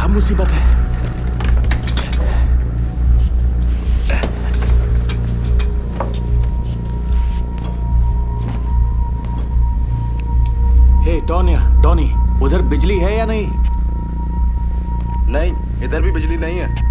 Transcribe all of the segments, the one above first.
मुसीबत है। हे डॉनी, उधर बिजली है या नहीं? नहीं, इधर भी बिजली नहीं है।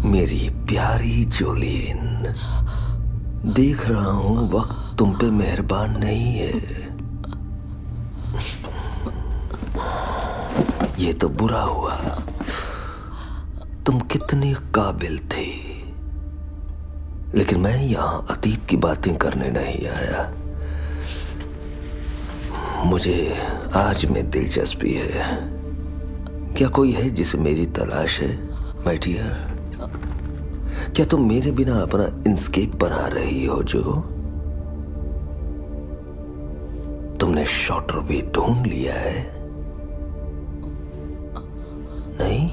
मेरी प्यारी जोलीन, देख रहा हूं वक्त तुम पे मेहरबान नहीं है। ये तो बुरा हुआ। तुम कितनी काबिल थी, लेकिन मैं यहां अतीत की बातें करने नहीं आया। मुझे आज में दिलचस्पी है। क्या कोई है जिसे मेरी तलाश है, माय डियर? क्या तुम मेरे बिना अपना इंस्केप बना रही हो? जो तुमने शॉर्टर वे ढूंढ लिया है? नहीं,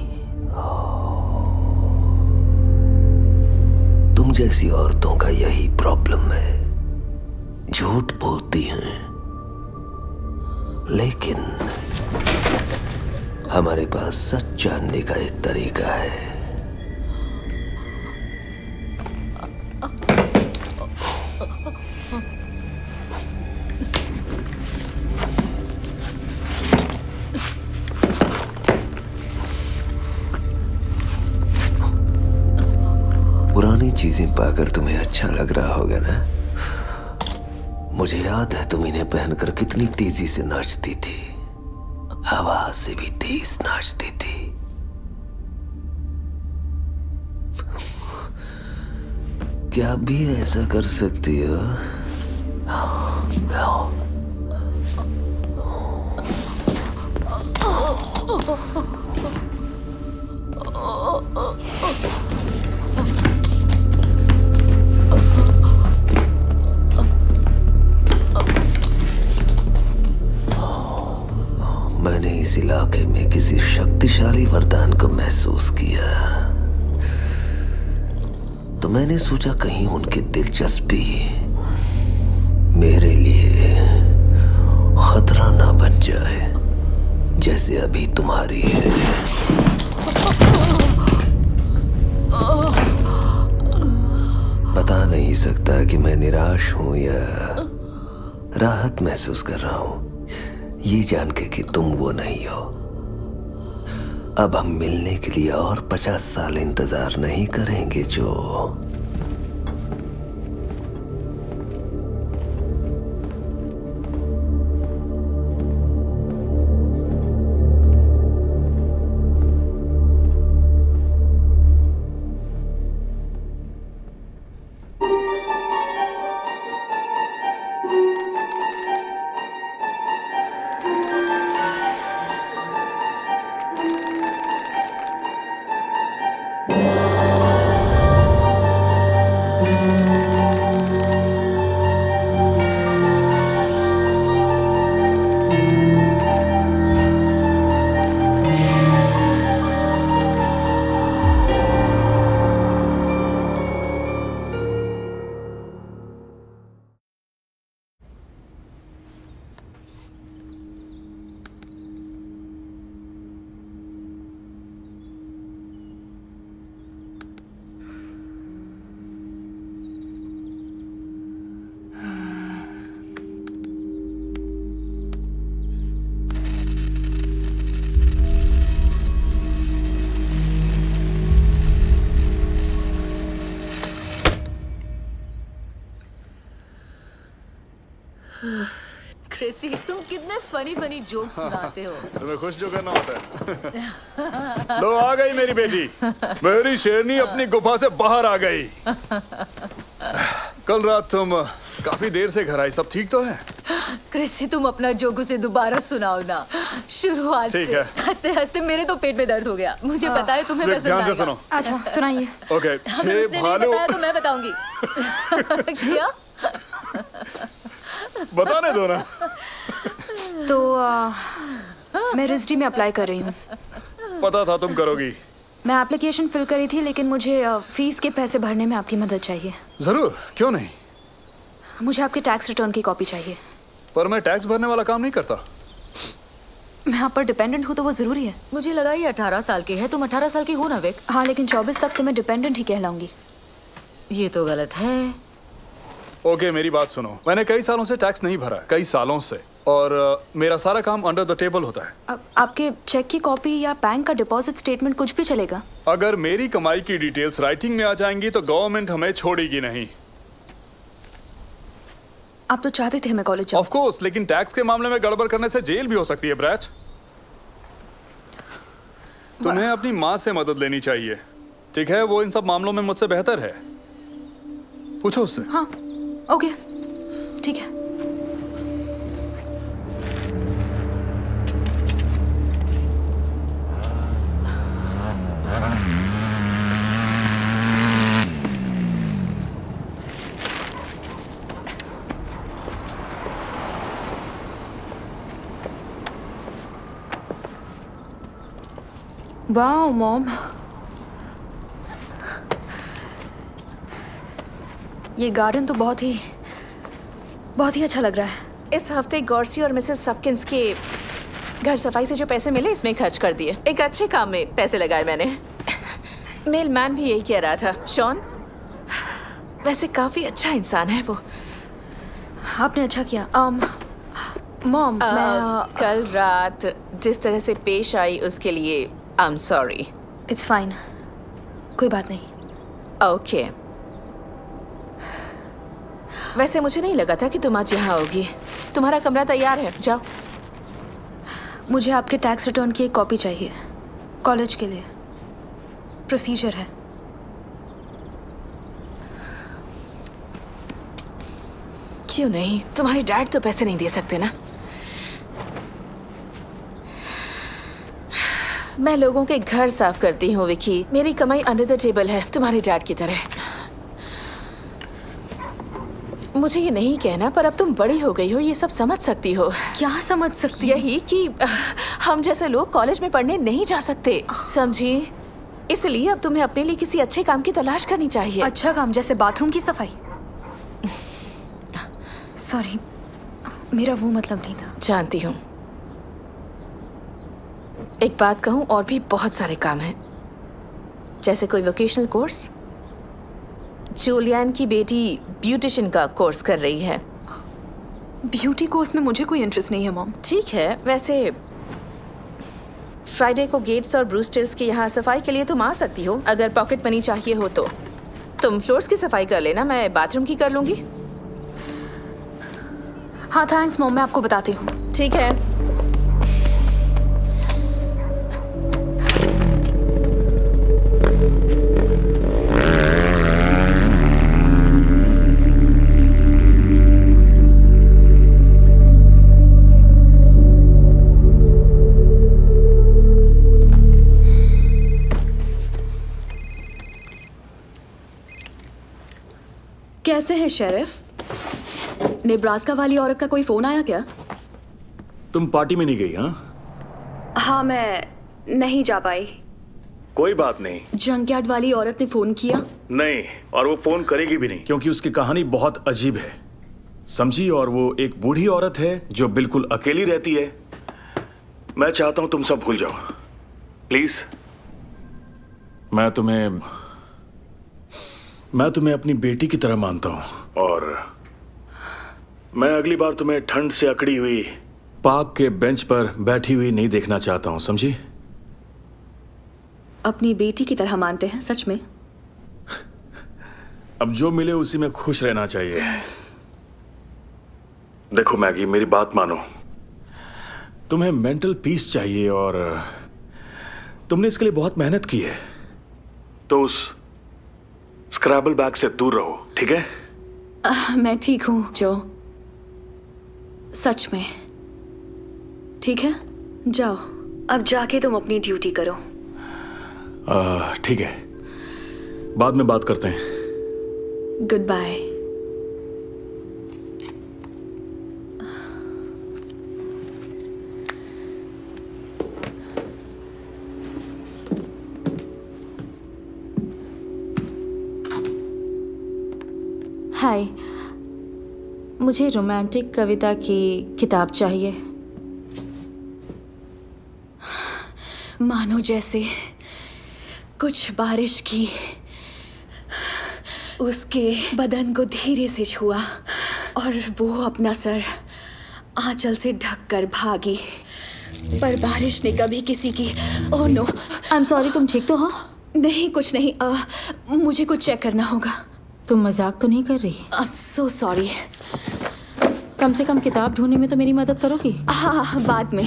तुम जैसी औरतों का यही प्रॉब्लम है, झूठ बोलती हैं। लेकिन हमारे पास सच जानने का एक तरीका है। पुरानी चीजें पाकर तुम्हें अच्छा लग रहा होगा ना? मुझे याद है तुम इन्हें पहनकर कितनी तेजी से नाचती थी, हवा से भी तेज नाचती थी। क्या आप भी ऐसा कर सकती हो? मैंने इस इलाके में किसी शक्तिशाली वरदान को महसूस किया, तो मैंने सोचा कहीं उनकी दिलचस्पी मेरे लिए खतरा ना बन जाए, जैसे अभी तुम्हारी है। बता नहीं सकता कि मैं निराश हूं या राहत महसूस कर रहा हूं ये जान के कि तुम वो नहीं हो। अब हम मिलने के लिए और 50 साल इंतजार नहीं करेंगे जो। क्रिसी, तुम कितने फनी फनी जोक्स सुनाते हो। तुम्हें खुश जो करना होता है। लो आ गई मेरी बेटी, मेरी शेरनी अपनी गुफा से बाहर आ गई। कल रात तुम काफी देर से घर आई, सब ठीक तो है? क्रिसी, तुम अपना जोक उसे दोबारा सुनाओ ना, शुरुआत से। हंसते हंसते मेरे तो पेट में दर्द हो गया। मुझे पता है तुम्हें पसंद आएगा। ध्यान से सुनो। अच्छा सुनाइए। ओके, अगर उसने नहीं बताया तो मैं बताऊंगी। क्या? बताने दो ना। तो मैं रिजडी में अप्लाई कर रही हूँ। पता था तुम करोगी। मैं एप्लीकेशन फिल करी थी, लेकिन मुझे फीस के पैसे भरने में आपकी मदद चाहिए। जरूर, क्यों नहीं। मुझे आपके टैक्स रिटर्न की कॉपी चाहिए। पर मैं टैक्स भरने वाला काम नहीं करता। मैं आप पर डिपेंडेंट हूँ तो वो जरूरी है। मुझे लगा ये 18 साल की है। तुम 18 साल की हो ना विक? हाँ, लेकिन 24 तक तो मैं डिपेंडेंट ही कहलाऊंगी। ये तो गलत है। ओके, मेरी बात सुनो। मैंने कई सालों से टैक्स नहीं भरा, कई सालों से, और मेरा सारा काम अंडर द टेबल होता है। आपके चेक की कॉपी या बैंक का डिपॉजिट स्टेटमेंट कुछ भी चलेगा? अगर मेरी कमाई की डिटेल्स राइटिंग में आ जाएंगी तो गवर्नमेंट हमें छोड़ेगी नहीं। आप तो चाहते थे मैं कॉलेज जाऊं। ऑफ कोर्स, लेकिन टैक्स के मामले में गड़बड़ करने से जेल भी हो सकती है ब्रैच। तुम्हें अपनी माँ से मदद लेनी चाहिए, ठीक है? वो इन सब मामलों में मुझसे बेहतर है। पूछो उससे। हाँ, ओके, ठीक है। वाओ मॉम, ये गार्डन तो बहुत ही अच्छा लग रहा है। इस हफ्ते गॉर्सी और मिसेस सपकिंस के घर सफाई से जो पैसे मिले इसमें खर्च कर दिए। एक अच्छे काम में पैसे लगाए मैंने। मेलमैन भी यही कह रहा था। शॉन वैसे काफी अच्छा इंसान है वो। आपने अच्छा किया। मॉम, मैं कल रात जिस तरह से पेश आई उसके लिए आई एम सॉरी। इट्स फाइन, कोई बात नहीं। ओके, वैसे मुझे नहीं लगा था कि तुम आज यहाँ आओगी। तुम्हारा कमरा तैयार है, जाओ। मुझे आपके टैक्स रिटर्न की एक कॉपी चाहिए, कॉलेज के लिए। प्रोसीजर है। क्यों नहीं? तुम्हारे डैड तो पैसे नहीं दे सकते ना। मैं लोगों के घर साफ करती हूँ विकी। मेरी कमाई अंडर द टेबल है, तुम्हारे डैड की तरह। मुझे ये नहीं कहना, पर अब तुम बड़ी हो गई हो, ये सब समझ सकती हो। क्या समझ सकती? यही कि हम जैसे लोग कॉलेज में पढ़ने नहीं जा सकते, समझी? इसलिए अब तुम्हें अपने लिए किसी अच्छे काम की तलाश करनी चाहिए। अच्छा काम जैसे बाथरूम की सफाई? सॉरी, मेरा वो मतलब नहीं था। जानती हूँ। एक बात कहूँ, और भी बहुत सारे काम हैं, जैसे कोई वोकेशनल कोर्स। जूलियन की बेटी ब्यूटिशियन का कोर्स कर रही है। ब्यूटी कोर्स में मुझे कोई इंटरेस्ट नहीं है मॉम। ठीक है, वैसे फ्राइडे को गेट्स और ब्रूस्टर्स के यहाँ सफाई के लिए तुम आ सकती हो। अगर पॉकेट मनी चाहिए हो तो तुम फ्लोर्स की सफाई कर लेना, मैं बाथरूम की कर लूंगी। हाँ थैंक्स मॉम, मैं आपको बताती हूँ। ठीक है। कैसे हैं शेरिफ? नेब्रास्का वाली औरत का कोई फोन आया क्या? तुम पार्टी में नहीं गई? हाँ हाँ मैं नहीं जा पाई। कोई बात नहीं। जंकयार्ड वाली औरत ने फोन किया? नहीं, और वो फोन करेगी भी नहीं, क्योंकि उसकी कहानी बहुत अजीब है, समझी? और वो एक बूढ़ी औरत है जो बिल्कुल अकेली रहती है। मैं चाहता हूं तुम सब भूल जाओ, प्लीज। मैं तुम्हें अपनी बेटी की तरह मानता हूं, और मैं अगली बार तुम्हें ठंड से अकड़ी हुई पार्क के बेंच पर बैठी हुई नहीं देखना चाहता हूं, समझी? अपनी बेटी की तरह मानते हैं सच में? अब जो मिले उसी में खुश रहना चाहिए। देखो मैगी, मेरी बात मानो। तुम्हें मेंटल पीस चाहिए और तुमने इसके लिए बहुत मेहनत की है, तो उस स्क्रैबल बैग से दूर रहो, ठीक है? मैं ठीक हूँ जो, सच में। ठीक है, जाओ। अब जाके तुम अपनी ड्यूटी करो। ठीक है, बाद में बात करते हैं। Good bye. हाय, मुझे रोमांटिक कविता की किताब चाहिए। मानो जैसे कुछ बारिश की उसके बदन को धीरे से छुआ और वो अपना सर आंचल से ढक कर भागी, पर बारिश ने कभी किसी की oh no, I am sorry, तुम ठीक तो हो? नहीं कुछ नहीं, मुझे कुछ चेक करना होगा। तुम मजाक तो नहीं कर रही? So sorry. कम से कम किताब ढूंढने में तो मेरी मदद करोगी? हाँ, बाद में।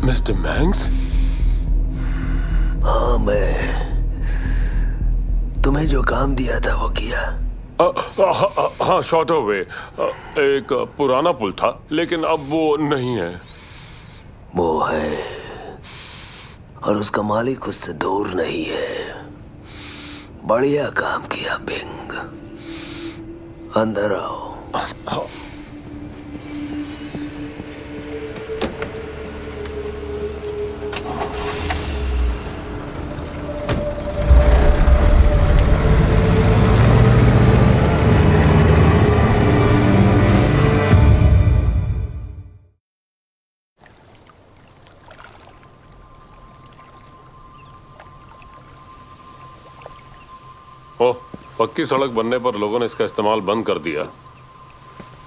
मिस्टर मैंग्स? हाँ, मैं तुम्हें जो काम दिया था वो किया। हाँ, शॉर्ट वे। एक पुराना पुल था, लेकिन अब वो नहीं है। वो है, और उसका मालिक उससे दूर नहीं है। बढ़िया काम किया बिंग। अंदर आओ। ओह, पक्की सड़क बनने पर लोगों ने इसका इस्तेमाल बंद कर दिया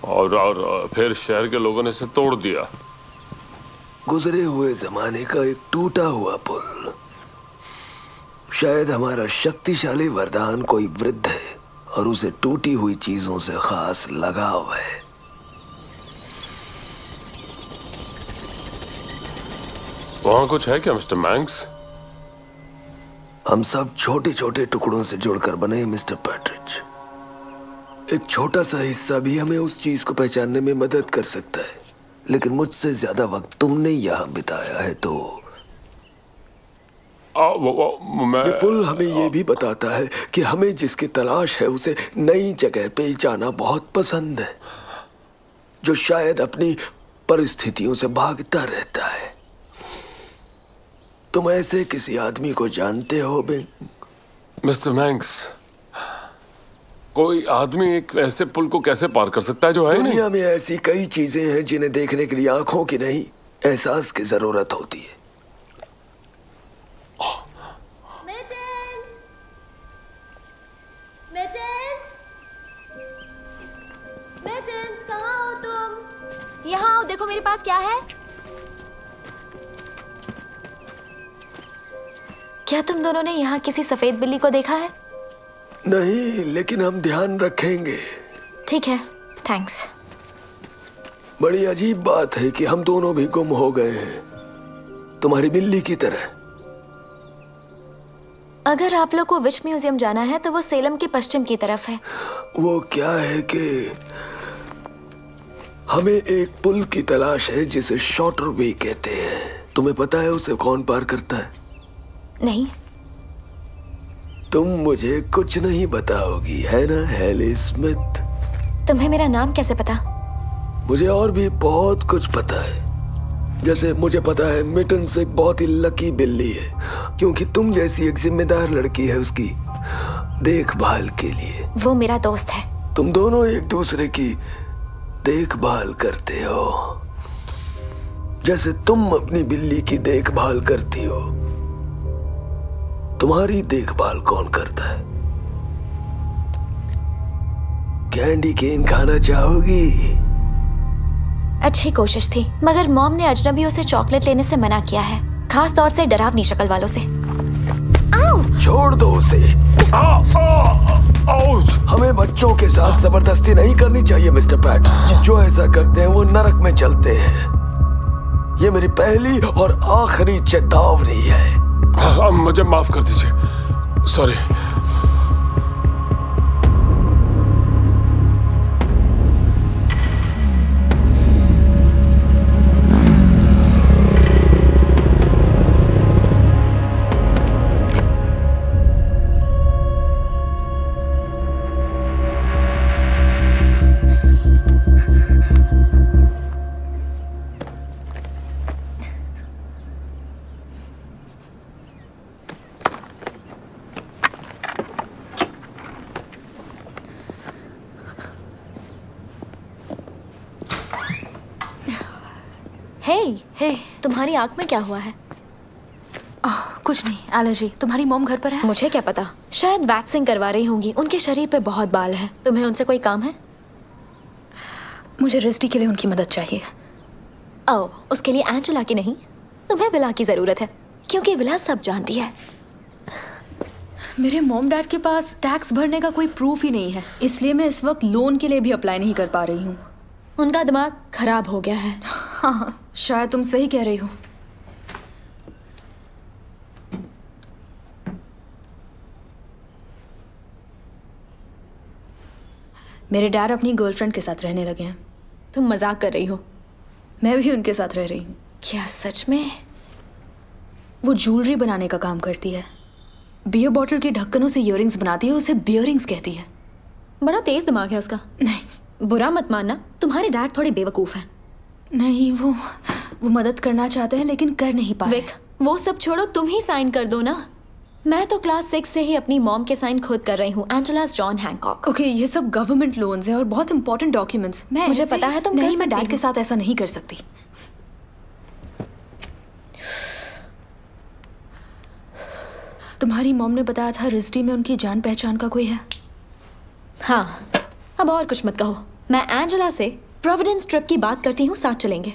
और फिर शहर के लोगों ने इसे तोड़ दिया। गुजरे हुए जमाने का एक टूटा हुआ पुल। शायद हमारा शक्तिशाली वरदान कोई वृद्ध है और उसे टूटी हुई चीजों से खास लगाव है। वहां कुछ है क्या मिस्टर मैंक्स? हम सब छोटे छोटे टुकड़ों से जुड़कर बने मिस्टर पैट्रिज। एक छोटा सा हिस्सा भी हमें उस चीज को पहचानने में मदद कर सकता है, लेकिन मुझसे ज्यादा वक्त तुमने यहाँ बिताया है तो ये पुल हमें ये भी बताता है कि हमें जिसकी तलाश है उसे नई जगह पे जाना बहुत पसंद है, जो शायद अपनी परिस्थितियों से भागता रहता है। तुम ऐसे किसी आदमी को जानते हो बिंग? मिस्टर मैंक्स, कोई आदमी एक ऐसे पुल को कैसे पार कर सकता है जो है दुनिया में ऐसी कई चीजें हैं जिन्हें देखने के लिए आंखों की नहीं, एहसास की जरूरत होती है। कहाँ हो तुम? यहाँ आओ, देखो मेरे पास क्या है। क्या तुम दोनों ने यहाँ किसी सफेद बिल्ली को देखा है? नहीं, लेकिन हम ध्यान रखेंगे। ठीक है, थैंक्स। बड़ी अजीब बात है कि हम दोनों भी गुम हो गए हैं, तुम्हारी बिल्ली की तरह। अगर आप लोग को विश म्यूजियम जाना है तो वो सेलम के पश्चिम की तरफ है। वो क्या है कि हमें एक पुल की तलाश है जिसे शॉर्टर वे कहते हैं। तुम्हें पता है उसे कौन पार करता है? नहीं। तुम मुझे कुछ नहीं बताओगी, है ना हैली स्मिथ? तुम्हें मेरा नाम कैसे पता? मुझे और भी बहुत कुछ पता है। जैसे मुझे पता है मिटन्स एक बहुत ही लकी बिल्ली है, क्योंकि तुम जैसी एक जिम्मेदार लड़की है उसकी देखभाल के लिए। वो मेरा दोस्त है। तुम दोनों एक दूसरे की देखभाल करते हो, जैसे तुम अपनी बिल्ली की देखभाल करती हो। तुम्हारी देखभाल कौन करता है? कैंडी केन खाना चाहोगी? अच्छी कोशिश थी, मगर मॉम ने अजनबियों से चॉकलेट लेने से मना किया है, खास तौर से डरावनी शक्ल वालों से। आओ! छोड़ दो उसे। हमें बच्चों के साथ जबरदस्ती नहीं करनी चाहिए मिस्टर पैट। जो ऐसा करते हैं वो नरक में चलते हैं। ये मेरी पहली और आखिरी चेतावनी है। मुझे माफ कर दीजिए, सॉरी। हे, तुम्हारी आंख में क्या हुआ है? कुछ नहीं, एलर्जी। तुम्हारी मॉम घर पर है? मुझे क्या पता, शायद वैक्सिंग करवा रही होंगी। उनके शरीर पे बहुत बाल हैं। तुम्हें उनसे कोई काम है? मुझे रिस्टी के लिए उनकी मदद चाहिए। ओह, उसके लिए एंजेला की नहीं, तुम्हें विला की जरूरत है, क्योंकि विला सब जानती है। मेरे मॉम डैड के पास टैक्स भरने का कोई प्रूफ ही नहीं है, इसलिए मैं इस वक्त लोन के लिए भी अप्लाई नहीं कर पा रही हूँ। उनका दिमाग खराब हो गया है। हाँ, शायद तुम सही कह रही हो। मेरे डैड अपनी गर्लफ्रेंड के साथ रहने लगे हैं। तुम मजाक कर रही हो? मैं भी उनके साथ रह रही हूँ। क्या सच में? वो ज्वेलरी बनाने का काम करती है। बियर बॉटल के ढक्कनों से इयररिंग्स बनाती है, उसे बियरिंग्स कहती है। बड़ा तेज दिमाग है उसका। नहीं, बुरा मत मानना, तुम्हारे डैड थोड़े बेवकूफ हैं। नहीं, वो मदद करना चाहते हैं लेकिन कर नहीं पा रहे। विक, वो सब छोड़ो, तुम ही साइन कर दो ना। मैं तो क्लास 6 से ही अपनी मॉम के साइन खुद कर रही हूँ। एंजेलास जॉन हैंकॉक। ओके, ये सब गवर्नमेंट लोन्स हैं और बहुत इंपॉर्टेंट डॉक्यूमेंट्स। मुझे पता है तुम नहीं, कर मैं डैड सकती के हो। साथ ऐसा नहीं कर सकती। तुम्हारी मॉम ने बताया था रिजडी में उनकी जान पहचान का कोई है। हाँ, अब और कुछ मत कहो। मैं एंजेला से प्रोविडेंस ट्रिप की बात करती हूँ, साथ चलेंगे।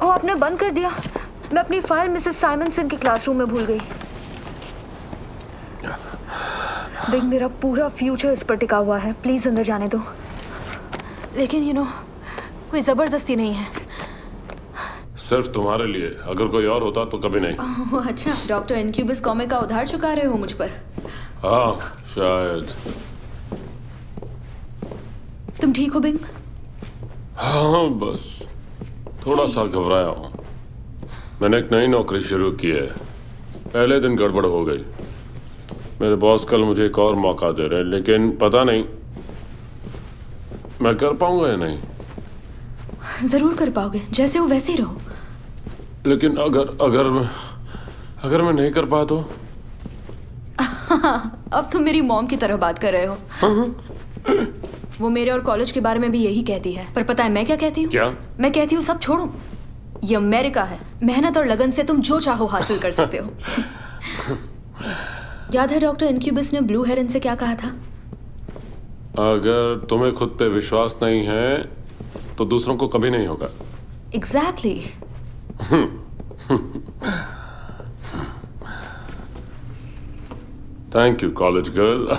आपने बंद कर दिया। मैं अपनी फाइल मिसेस साइमनसन के क्लासरूम में भूल गई। बिग, मेरा पूरा फ्यूचर इस पर टिका हुआ है, प्लीज अंदर जाने दो। लेकिन कोई जबरदस्ती नहीं है। सिर्फ तुम्हारे लिए, अगर कोई और होता तो कभी नहीं। अच्छा, डॉक्टर इनक्यूबस कॉमिक का उधार चुका रहे हो मुझ पर? हाँ शायद। तुम ठीक हो बिंग? हाँ बस थोड़ा सा घबराया हूँ। मैंने एक नई नौकरी शुरू की है, पहले दिन गड़बड़ हो गई। मेरे बॉस कल मुझे एक और मौका दे रहे हैं, लेकिन पता नहीं मैं कर पाऊंगा या नहीं। जरूर कर पाओगे, जैसे हो वैसे ही रहो। लेकिन अगर मैं नहीं कर पाया तो? अब तुम मेरी मॉम की तरह बात कर रहे हो। वो मेरे और कॉलेज के बारे में भी यही कहती है, पर पता है मैं क्या कहती हूँ? क्या? मैं कहती हूँ सब छोड़ो, ये अमेरिका है, मेहनत और लगन से तुम जो चाहो हासिल कर सकते हो। याद है डॉक्टर इनक्यूबस ने ब्लू हेरन से क्या कहा था? अगर तुम्हें खुद पे विश्वास नहीं है तो दूसरों को कभी नहीं होगा। Exactly. Thank you college girl.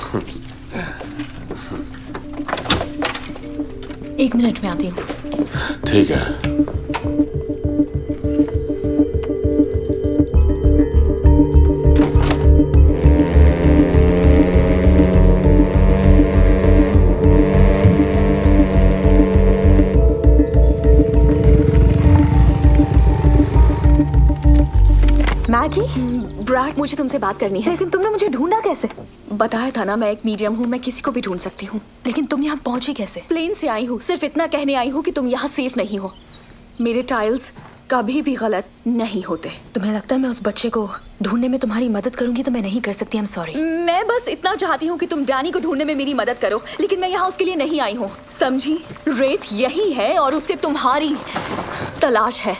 एक मिनट में आती हूँ। ठीक है। मैगी? ब्रैड, मुझे तुमसे बात करनी है। लेकिन तुमने मुझे ढूंढा कैसे? बताया था ना, मैं एक मीडियम हूँ, मैं किसी को भी ढूंढ सकती हूँ। लेकिन तुम यहाँ पहुंची कैसे? प्लेन से आई हूँ, सिर्फ इतना कहने आई हूँ कि तुम यहाँ सेफ नहीं हो। मेरे टाइल्स कभी भी गलत नहीं होते। तुम्हें लगता है मैं उस बच्चे को ढूंढने में तुम्हारी मदद करूंगी? तो मैं नहीं कर सकती, आई एम सॉरी। मैं बस इतना चाहती हूँ कि तुम डैनी को ढूंढने में मेरी मदद करो, लेकिन मैं यहाँ उसके लिए नहीं आई हूँ, समझी? रेत यही है और उससे तुम्हारी तलाश है।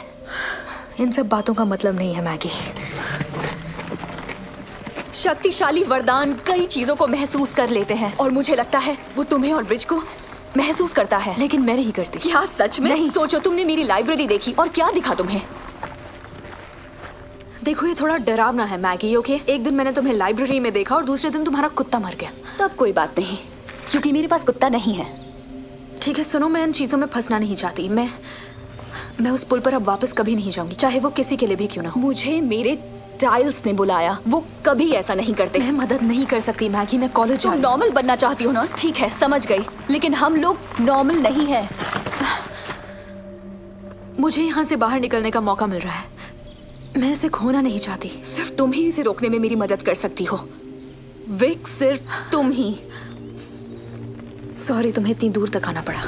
इन सब बातों का मतलब नहीं है मैगी। शक्तिशाली वरदान कई चीजों को महसूस कर लेते हैं और मुझे लगता है वो तुम्हें और ब्रिज को महसूस करता है, लेकिन मैं नहीं करती। क्या सच में? नहीं। सोचो, तुमने मेरी लाइब्रेरी देखी और क्या दिखा तुम्हें? देखो ये थोड़ा डरावना है मैगी, ओके? एक दिन मैंने तुम्हें लाइब्रेरी में देखा और दूसरे दिन तुम्हारा कुत्ता मर गया। तब कोई बात नहीं, क्योंकि मेरे पास कुत्ता नहीं है। ठीक है सुनो, मैं इन चीजों में फंसना नहीं चाहती। मैं उस पुल पर अब वापस कभी नहीं जाऊंगी, चाहे वो किसी के लिए भी क्यों ना हो। मुझे मेरे टाइल्स ने बुलाया, वो कभी ऐसा नहीं करते। मैं मदद नहीं कर सकती मैगी, मैं कॉलेज तुम नॉर्मल बनना चाहती हो ना? ठीक है, समझ गई, लेकिन हम लोग नॉर्मल नहीं हैं। मुझे यहाँ से बाहर निकलने का मौका मिल रहा है, मैं इसे खोना नहीं चाहती। सिर्फ तुम ही इसे रोकने में मेरी मदद कर सकती हो विक, सिर्फ तुम ही। सॉरी, तुम्हें इतनी दूर तक आना पड़ा।